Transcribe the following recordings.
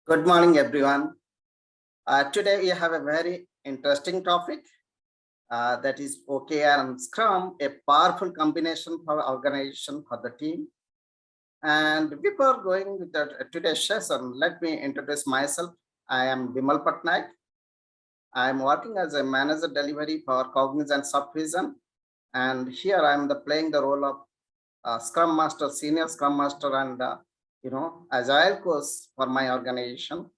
Good morning, everyone. Today we have a very interesting topic that is OKR and Scrum, a powerful combination for organization for the team. And before going with today's session, let me introduce myself. I am Bimal Patnaik. I am working as a manager delivery for Cognizant Subvision, and here I am playing the role of Scrum Master, Senior Scrum Master, and Agile coach for my organization.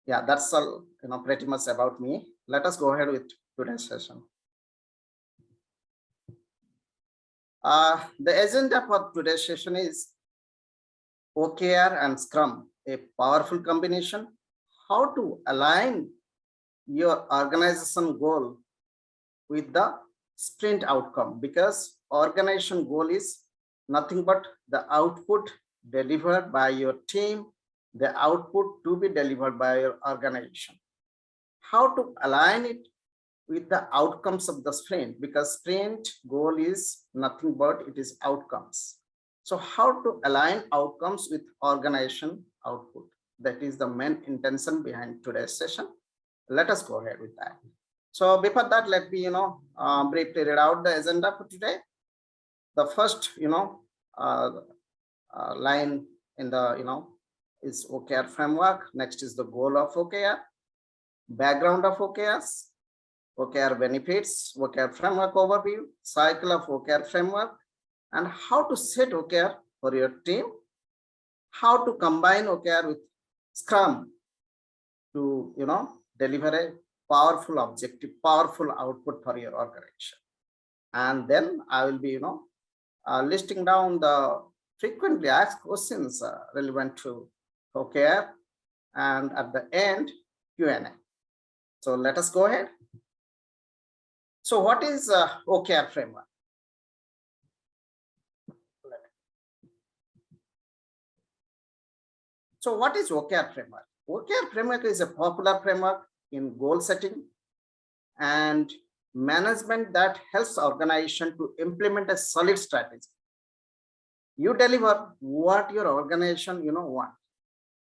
Yeah, that's all, pretty much about me. Let us go ahead with today's session. The agenda for today's session is OKR and Scrum, a powerful combination. How to align your organization goal with the sprint outcome, because organization goal is nothing but the output delivered by your team, the output to be delivered by your organization. How to align it with the outcomes of the sprint, because sprint goal is nothing but it is outcomes. So how to align outcomes with organization output? That is the main intention behind today's session. Let us go ahead with that. So before that, let me briefly read out the agenda for today. The first line in the is OKR framework. Next is the goal of OKR, background of OKRs, OKR benefits, OKR framework overview, cycle of OKR framework, and how to set OKR for your team, how to combine OKR with Scrum to deliver a powerful objective, powerful output for your organization. And then I will be listing down the frequently asked questions relevant to OKR, and at the end Q&A. So let us go ahead. So what is OKR framework? So what is OKR framework? OKR framework is a popular framework in goal setting and management that helps organization to implement a solid strategy. You deliver what your organization want.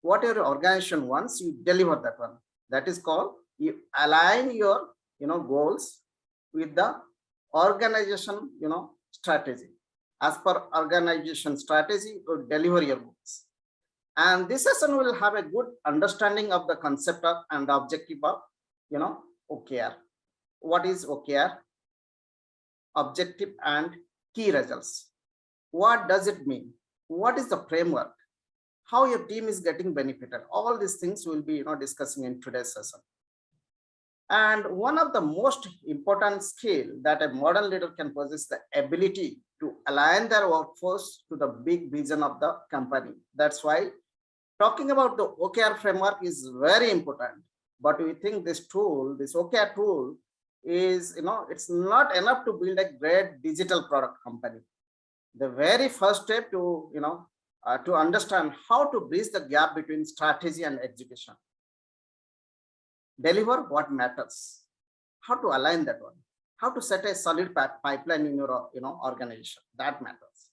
What your organization wants, you deliver that one. That is called, you align your goals with the organization strategy. As per organization strategy, you deliver your goals. And this session will have a good understanding of the concept of and the objective of OKR. What is OKR? Objective and key results. What does it mean? What is the framework? How your team is getting benefited? All these things we'll be discussing in today's session. And one of the most important skill that a modern leader can possess, the ability to align their workforce to the big vision of the company. That's why talking about the OKR framework is very important. But we think this tool, this OKR tool is, it's not enough to build a great digital product company. The very first step to, to understand how to bridge the gap between strategy and execution. Deliver what matters. How to align that one. How to set a solid pipeline in your organization. That matters.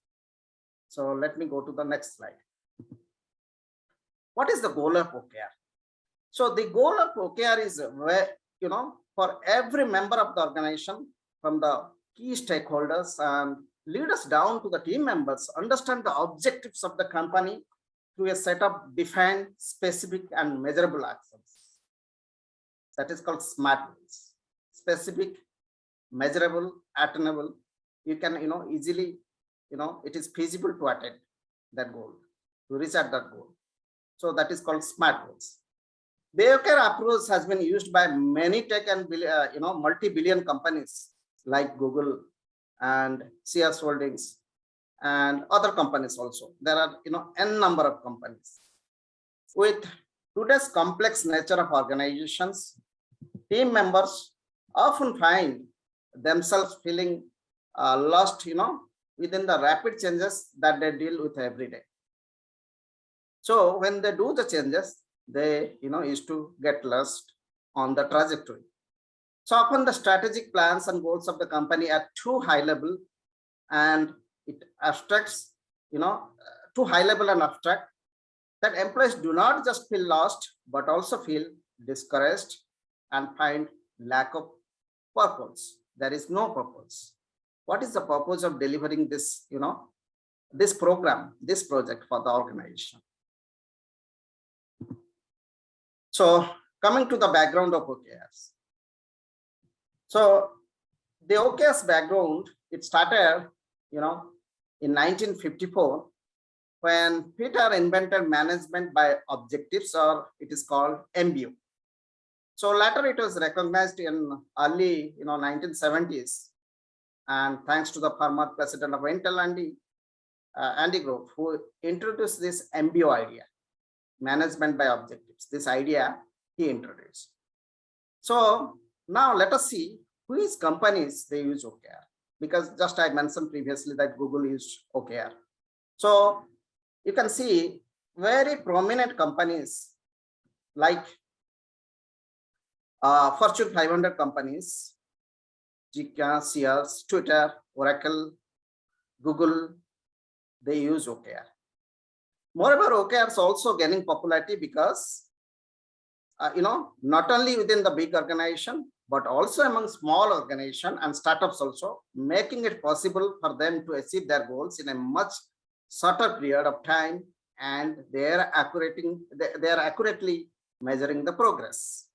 So let me go to the next slide. What is the goal of OKR? So the goal of OKR is where, for every member of the organization, from the key stakeholders and leaders down to the team members, understand the objectives of the company through a set of defined, specific, and measurable actions. That is called SMART goals. Specific, measurable, attainable. You can, easily, it is feasible to attain that goal, to reach at that goal. So that is called SMART goals. The OKR approach has been used by many tech and multi-billion companies like Google and CS Holdings and other companies also. There are n number of companies. With today's complex nature of organizations, team members often find themselves feeling lost within the rapid changes that they deal with every day. So when they do the changes, they used to get lost on the trajectory. So often the strategic plans and goals of the company are too high level, and it abstracts too high level and abstract, that employees do not just feel lost, but also feel discouraged and find lack of purpose. There is no purpose. What is the purpose of delivering this, this program, this project for the organization? So coming to the background of OKRs. So the OKRs background, it started, in 1954, when Peter invented management by objectives, or it is called MBO. So later it was recognized in early, 1970s, and thanks to the former president of Intel, Andy Grove, who introduced this MBO idea, management by objectives. This idea he introduced. So now let us see which companies they use OKR, because just I mentioned previously that Google used OKR. So you can see very prominent companies like Fortune 500 companies, Zika, Sears, Twitter, Oracle, Google, they use OKR. Moreover, OKR is also gaining popularity because, not only within the big organization, but also among small organizations and startups also, making it possible for them to achieve their goals in a much shorter period of time, and they are accurately measuring the progress.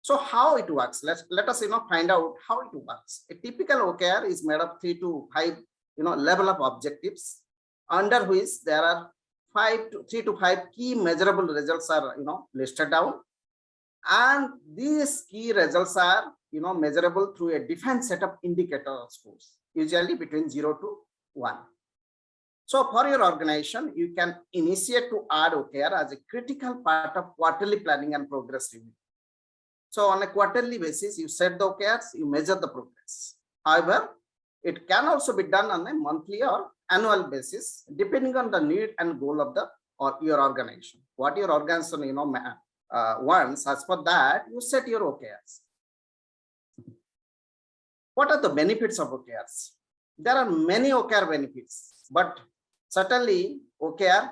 So how it works? Let us find out how it works. A typical OKR is made of 3 to 5 level of objectives, under which there are 3 to 5 key measurable results are listed down, and these key results are measurable through a defined set of indicator scores, usually between 0 to 1. So for your organization, you can initiate to add OKR as a critical part of quarterly planning and progress review. So on a quarterly basis, you set the OKRs, you measure the progress. However, it can also be done on a monthly or annual basis, depending on the need and goal of your organization. What your organization wants, as for that, you set your OKRs. What are the benefits of OKRs? There are many OKR benefits, but certainly OKR,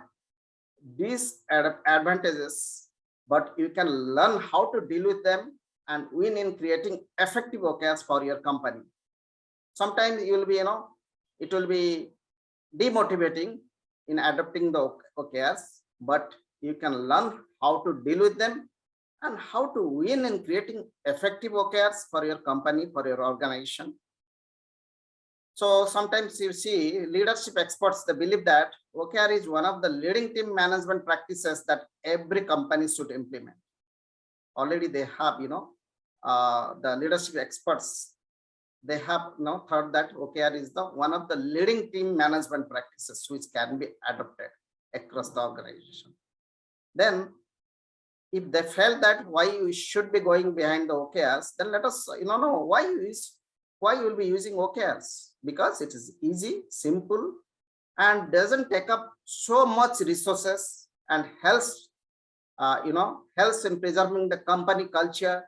these advantages, but you can learn how to deal with them and win in creating effective OKRs for your company. Sometimes you will be, it will be demotivating in adopting the OKRs, but you can learn how to deal with them and how to win in creating effective OKRs for your company, for your organization. So sometimes you see leadership experts, they believe that OKR is one of the leading team management practices that every company should implement. Already they have, the leadership experts, they have thought that OKR is one of the leading team management practices which can be adopted across the organization. Then if they felt that why you should be going behind the OKRs, then let us know why you will be using OKRs, because it is easy, simple, and doesn't take up so much resources, and helps in preserving the company culture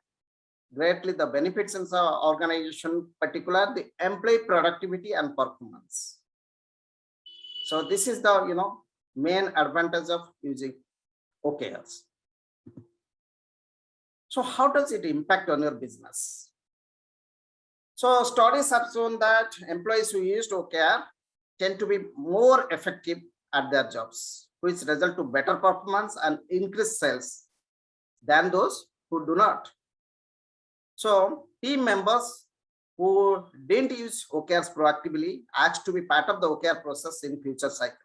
greatly, the benefits in the organization, particularly the employee productivity and performance. So this is the main advantage of using OKRs. So how does it impact on your business? So studies have shown that employees who used OKR tend to be more effective at their jobs, which result to better performance and increased sales than those who do not. So team members who didn't use OKRs proactively asked to be part of the OKR process in future cycle.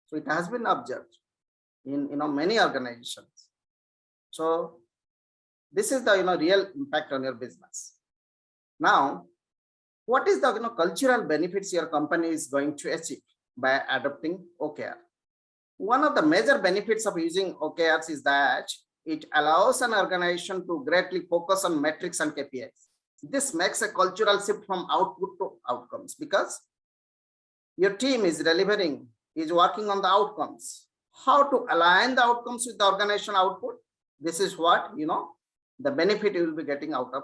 So it has been observed in many organizations. So this is the real impact on your business. Now, what is the cultural benefits your company is going to achieve by adopting OKR? One of the major benefits of using OKRs is that it allows an organization to greatly focus on metrics and KPIs. This makes a cultural shift from output to outcomes, because your team is delivering, is working on the outcomes. How to align the outcomes with the organization output? This is what the benefit you will be getting out of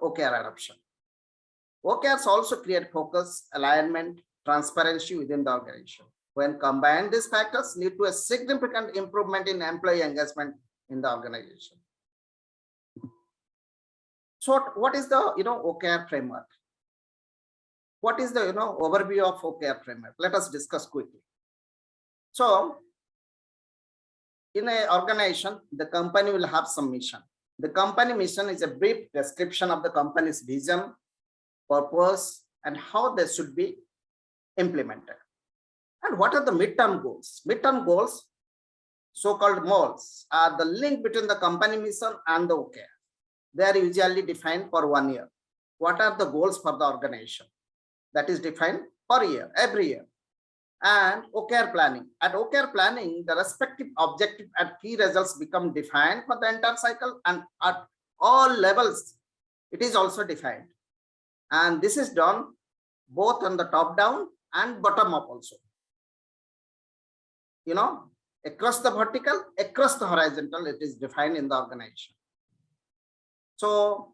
OKR adoption. OKRs also create focus, alignment, transparency within the organization. When combined, these factors lead to a significant improvement in employee engagement in the organization. So what is the OKR framework? What is the overview of OKR framework? Let us discuss quickly. So in an organization, the company will have some mission. The company mission is a brief description of the company's vision, purpose, and how they should be implemented. And what are the midterm goals? Midterm goals, so-called MOLs, are the link between the company mission and the OKR. They are usually defined for 1 year. What are the goals for the organization? That is defined per year, every year. And OKR planning. At OKR planning, the respective objective and key results become defined for the entire cycle, and at all levels, it is also defined. And this is done both on the top down and bottom up also. Across the vertical, across the horizontal, it is defined in the organization. So,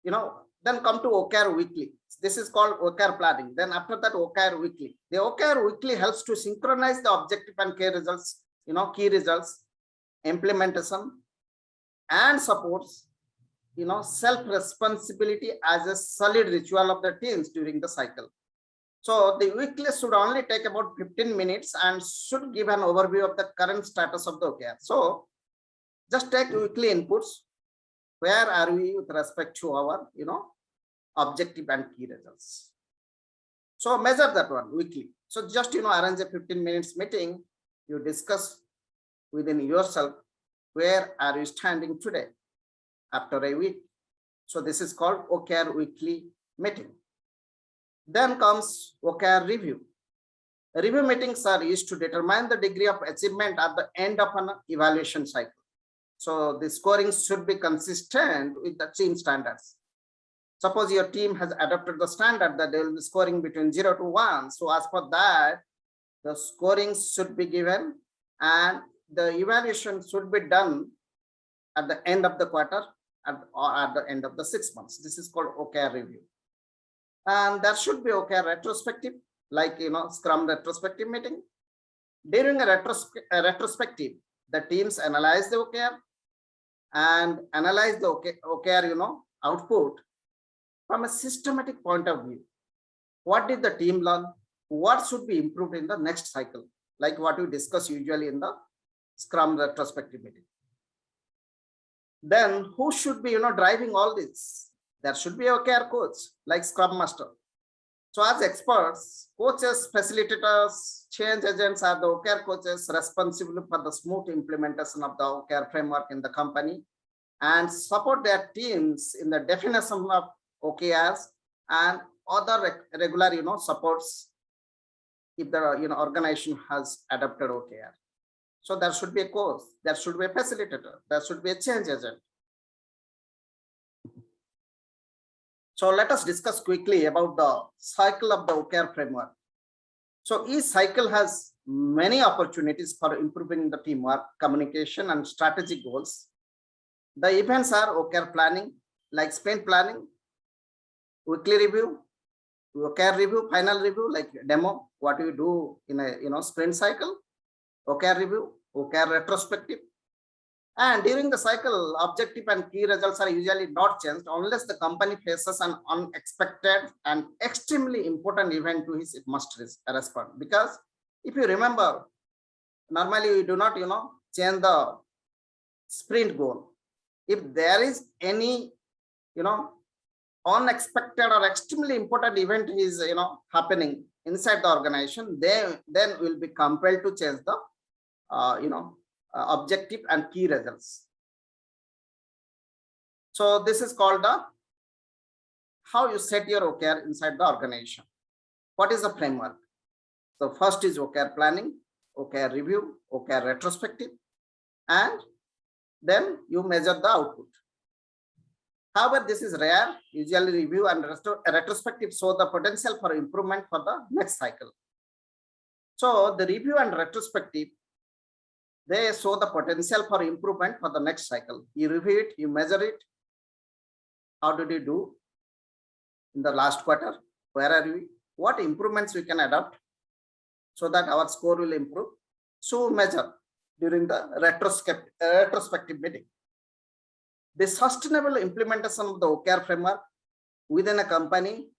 then come to OKR weekly. This is called OKR planning. Then after that, OKR weekly. The OKR weekly helps to synchronize the objective and key results, implementation, and supports, self-responsibility as a solid ritual of the teams during the cycle. So the weekly should only take about 15 minutes and should give an overview of the current status of the OKR. So just take weekly inputs. Where are we with respect to our, objective and key results? So measure that one weekly. So just, arrange a 15 minutes meeting. You discuss within yourself, where are you standing today after a week? So this is called OKR weekly meeting. Then comes OKR review. Review meetings are used to determine the degree of achievement at the end of an evaluation cycle. So the scoring should be consistent with the team standards. Suppose your team has adopted the standard that they will be scoring between 0 to 1. So as per that, the scoring should be given and the evaluation should be done at the end of the quarter or at the end of the 6 months. This is called OKR review. And there should be OKR retrospective, like Scrum retrospective meeting. During a retrospective, the teams analyze the OKR and analyze the OKR output from a systematic point of view. What did the team learn? What should be improved in the next cycle? Like what we discuss usually in the Scrum retrospective meeting. Then who should be driving all this? There should be a OKR coach like Scrum Master. So as experts, coaches, facilitators, change agents are the OKR coaches responsible for the smooth implementation of the OKR framework in the company and support their teams in the definition of OKRs and other regular supports if the organization has adopted OKR. So there should be a coach, there should be a facilitator, there should be a change agent. So let us discuss quickly about the cycle of the OKR framework. So each cycle has many opportunities for improving the teamwork, communication, and strategic goals. The events are OKR planning, like sprint planning, weekly review, OKR review, final review, like demo, what you do in a sprint cycle, OKR review, OKR retrospective. And during the cycle, objective and key results are usually not changed unless the company faces an unexpected and extremely important event to which it must respond. Because if you remember, normally we do not, change the sprint goal. If there is any, unexpected or extremely important event is, happening inside the organization, then we'll be compelled to change the, objective and key results. So this is called the how you set your OKR inside the organization. What is the framework? So first is OKR planning, OKR review, OKR retrospective, and then you measure the output. However, this is rare. Usually review and retrospective show the potential for improvement for the next cycle. So the review and retrospective, they show the potential for improvement for the next cycle. You review it, you measure it. How did you do in the last quarter? Where are we? What improvements we can adopt? so that our score will improve. So measure during the retrospective meeting. The sustainable implementation of the OKR framework within a company,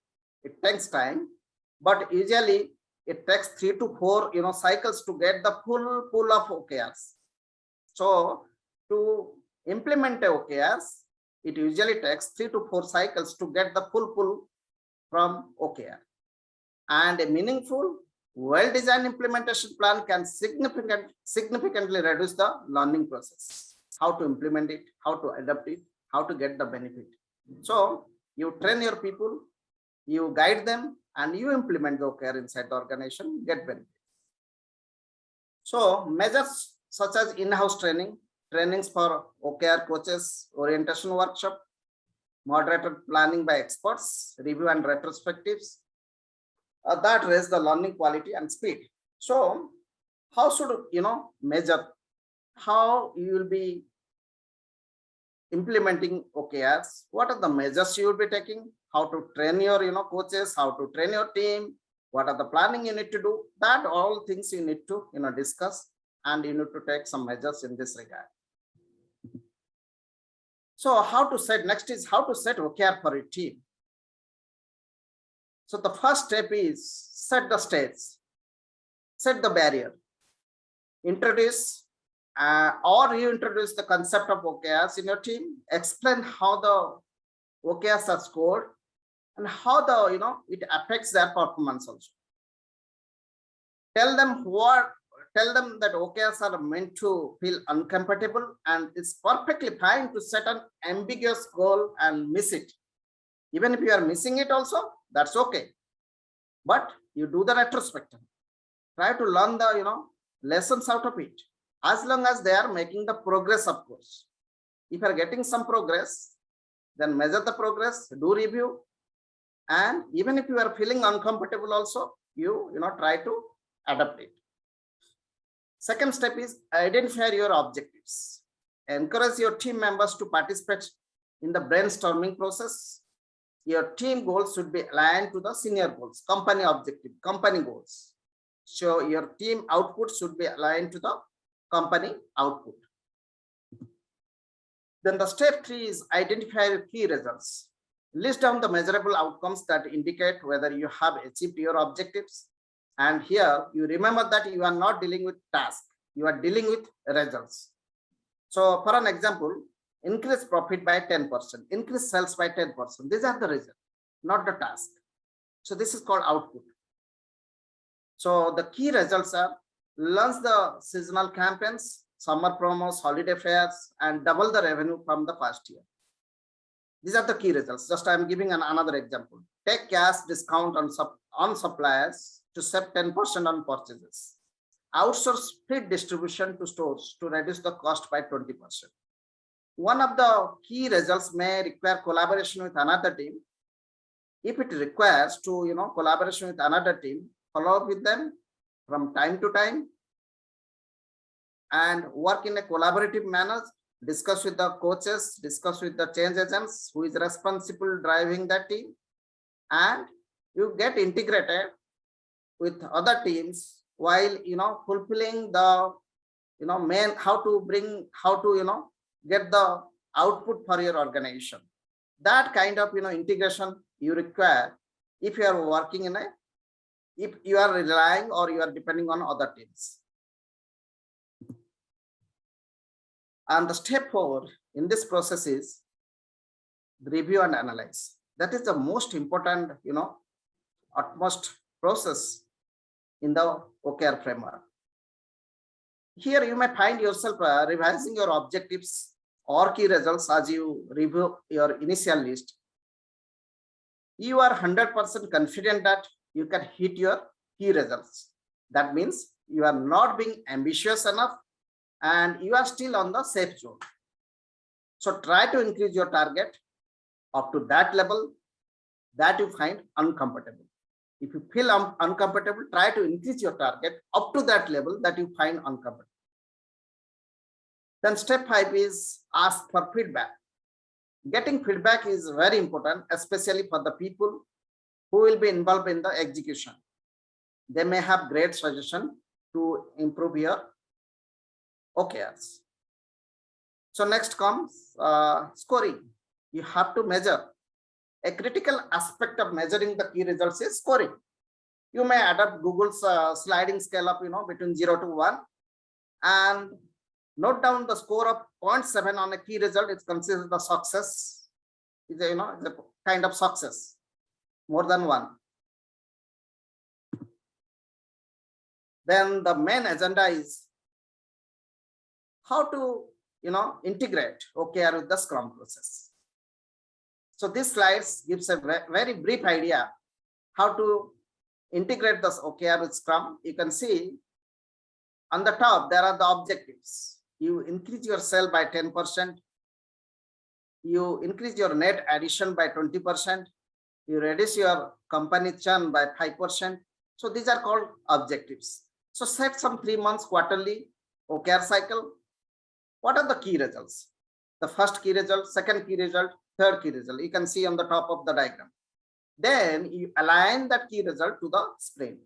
it takes time, but usually it takes 3 to 4 cycles to get the full pool of OKRs. So to implement the OKRs, it usually takes 3 to 4 cycles to get the full pool from OKR. And a meaningful, well-designed implementation plan can significantly reduce the learning process. How to implement it, how to adapt it, how to get the benefit. So you train your people, you guide them, and you implement the OKR inside the organization, get benefit. So measures such as in-house trainings for OKR coaches, orientation workshop, moderated planning by experts, review and retrospectives, that raise the learning quality and speed. So how should measure how you will be implementing OKRs? What are the measures you will be taking? How to train your coaches, how to train your team, what are the planning you need to do? That all things you need to discuss, and you need to take some measures in this regard. So next is how to set OKR for your team. So the first step is set the stage, set the barrier, introduce the concept of OKRs in your team, explain how the OKRs are scored and how it affects their performance also. Tell them that OKRs are meant to feel uncomfortable, and it's perfectly fine to set an ambiguous goal and miss it. Even if you are missing it also, that's okay. But you do the retrospective. Try to learn the lessons out of it. As long as they are making the progress, of course. If you are getting some progress, then measure the progress, do review. And even if you are feeling uncomfortable also, you try to adapt it. Second step is identify your objectives. Encourage your team members to participate in the brainstorming process. Your team goals should be aligned to the senior goals, company objective, company goals. So your team output should be aligned to the company output. Then the step 3 is identify your key results. List down the measurable outcomes that indicate whether you have achieved your objectives. And here you remember that you are not dealing with tasks, you are dealing with results. So for an example, increase profit by 10%, increase sales by 10%. These are the results, not the task. So this is called output. So the key results are launch the seasonal campaigns, summer promos, holiday fairs, and double the revenue from the past year. These are the key results. Just I am giving another example. Take cash discount on suppliers to save 10% on purchases. Outsource feed distribution to stores to reduce the cost by 20%. One of the key results may require collaboration with another team. If it requires to collaboration with another team, follow up with them from time to time and work in a collaborative manner. Discuss with the coaches, discuss with the change agents who is responsible driving that team, and you get integrated with other teams while fulfilling the how to get the output for your organization. That kind of integration you require if you are working if you are relying or you are depending on other teams. And the step 4 in this process is review and analyze. That is the most important utmost process in the OKR framework. Here you may find yourself revising your objectives or key results as you review your initial list. You are 100% confident that you can hit your key results. That means you are not being ambitious enough and you are still on the safe zone. So try to increase your target up to that level that you find uncomfortable. If you feel uncomfortable, try to increase your target up to that level that you find uncomfortable. Then step 5 is ask for feedback. Getting feedback is very important, especially for the people who will be involved in the execution. they may have great suggestion to improve your OKRs. So next comes scoring. You have to measure. A critical aspect of measuring the key results is scoring. You may adopt Google's sliding scale of, between 0 to 1 and note down the score of 0.7 on a key result. It's considered the success. It's a, it's a kind of success, more than 1. Then the main agenda is how to, integrate OKR with the Scrum process. So this slides gives a very brief idea how to integrate this OKR with Scrum. You can see on the top, there are the objectives. You increase your sale by 10%. You increase your net addition by 20%. You reduce your company churn by 5%. So these are called objectives. So set some 3 months quarterly OKR cycle. What are the key results? The first key result, second key result, third key result. You can see on the top of the diagram. Then you align that key result to the sprint.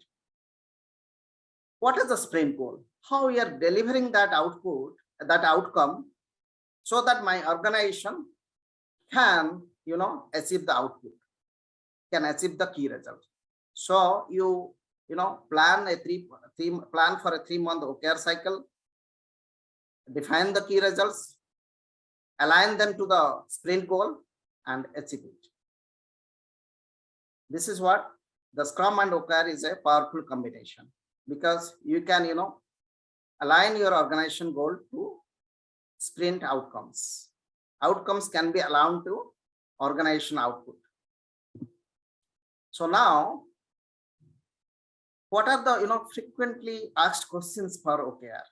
What is the sprint goal? How we are delivering that output, that outcome, so that my organization can, achieve the output, can achieve the key result. So you, plan for a 3-month OKR cycle, define the key results, align them to the sprint goal, and achieve it. This is what the Scrum and OKR is a powerful combination, because you can, align your organization goal to sprint outcomes. Outcomes can be aligned to organization output. So now, what are the, frequently asked questions for OKR?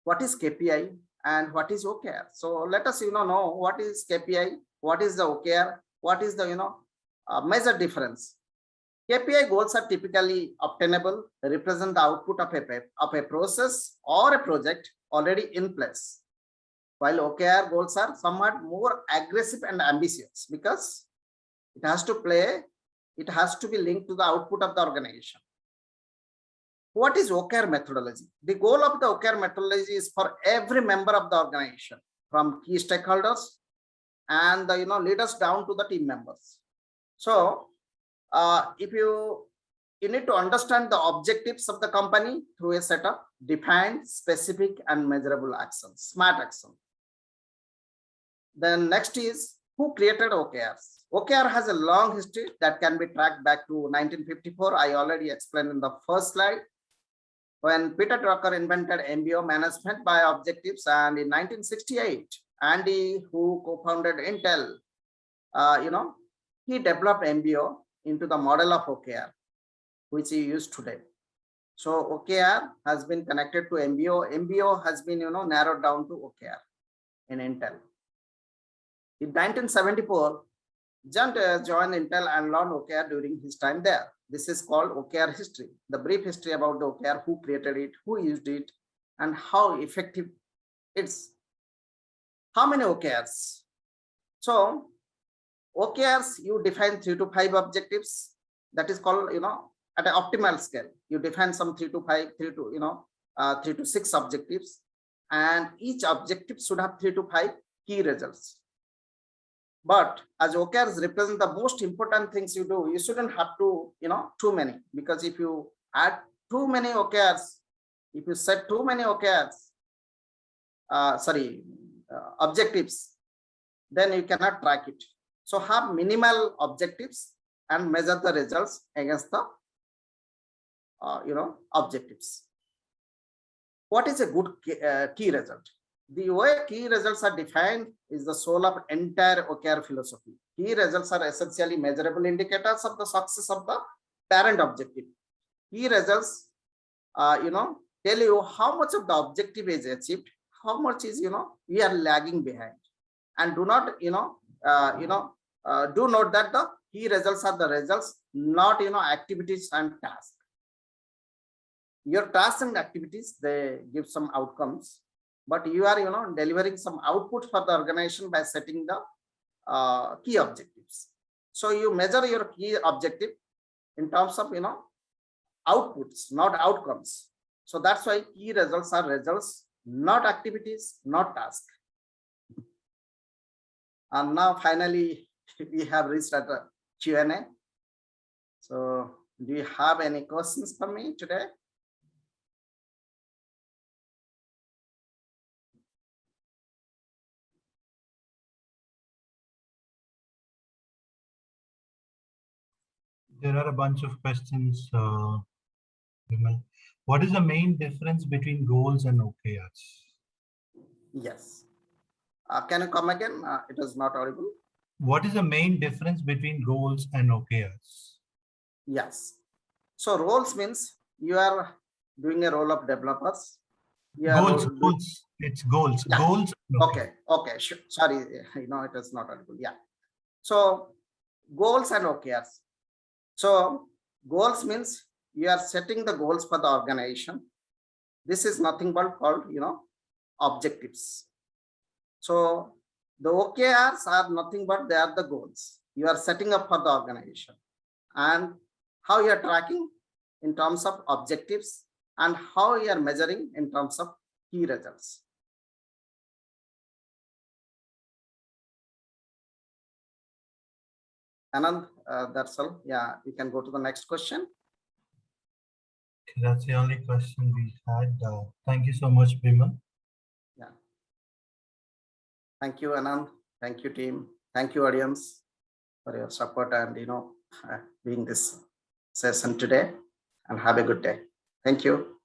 What is KPI and what is OKR? So let us, know what is KPI, what is the OKR, what is the, major difference. KPI goals are typically obtainable, represent the output of a process or a project already in place, while OKR goals are somewhat more aggressive and ambitious, because it has to be linked to the output of the organization. What is OKR methodology? The goal of the OKR methodology is for every member of the organization, from key stakeholders and the leaders down to the team members. So if you need to understand the objectives of the company through a set of defined, specific, and measurable actions, SMART action. Then next is who created OKRs. OKR has a long history that can be tracked back to 1954. I already explained in the first slide, when Peter Drucker invented MBO, management by objectives, and in 1968, Andy, who co-founded Intel, he developed MBO into the model of OKR, which he used today. So OKR has been connected to MBO. MBO has been, narrowed down to OKR in Intel. In 1974, John joined Intel and learned OKR during his time there. This is called OKR history, the brief history about the OKR, who created it, who used it, and how effective it's. How many OKRs? So OKRs, you define 3 to 5 objectives. That is called, at an optimal scale. You define some 3 to 6 objectives, and each objective should have 3 to 5 key results. But as OKRs represent the most important things you do, you shouldn't have to, too many, because if you add too many OKRs, if you set too many OKRs, objectives, then you cannot track it. So have minimal objectives and measure the results against the, objectives. What is a good key result? The way key results are defined is the soul of entire OKR philosophy. Key results are essentially measurable indicators of the success of the parent objective. Key results, tell you how much of the objective is achieved, how much is, we are lagging behind. And do not, do note that the key results are the results, not, activities and tasks. Your tasks and activities, they give some outcomes, but you are, delivering some output for the organization by setting the key objectives. So you measure your key objective in terms of, outputs, not outcomes. So that's why key results are results, not activities, not tasks. And now finally, we have reached at the Q&A. So do you have any questions for me today? There are a bunch of questions. Vimal. What is the main difference between goals and OKRs? Yes. Can you come again? It is not audible. What is the main difference between goals and OKRs? Yes. So roles means you are doing a role of developers. You are Goals, goals. It's goals. Yeah. Goals. Okay. Okay. Sure. Sorry. It is not audible. Yeah. So goals and OKRs. So goals means you are setting the goals for the organization. This is nothing but called, objectives. So the OKRs are nothing but they are the goals you are setting up for the organization, and how you are tracking in terms of objectives and how you are measuring in terms of key results. Anand, that's all. Yeah, you can go to the next question. That's the only question we had. Thank you so much, Bimal. Yeah. Thank you, Anand. Thank you, team. Thank you, audience, for your support and being this session today. And have a good day. Thank you.